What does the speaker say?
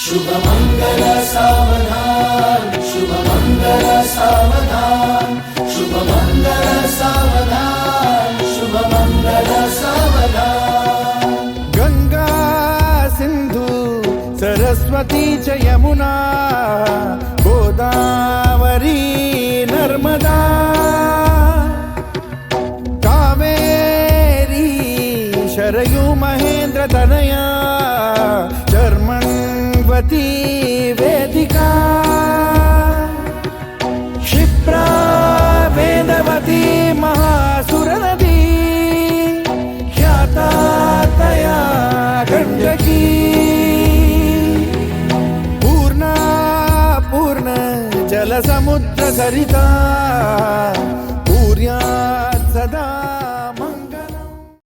शुभ मंगल सावधान, शुभ मंगल सावधान, शुभ मंगल सावधान, शुभ मंगल सावधान। गंगा सिंधु सरस्वती च यमुना गोदावरी नर्मदा कावेरी शरयू महेंद्र तनया चर्मण्वती वेदिका क्षिप्रा वेदवती महासुर नदी ख्याता तया गण्डकी पूर्णा पूर्ण जल समुद्र सरिता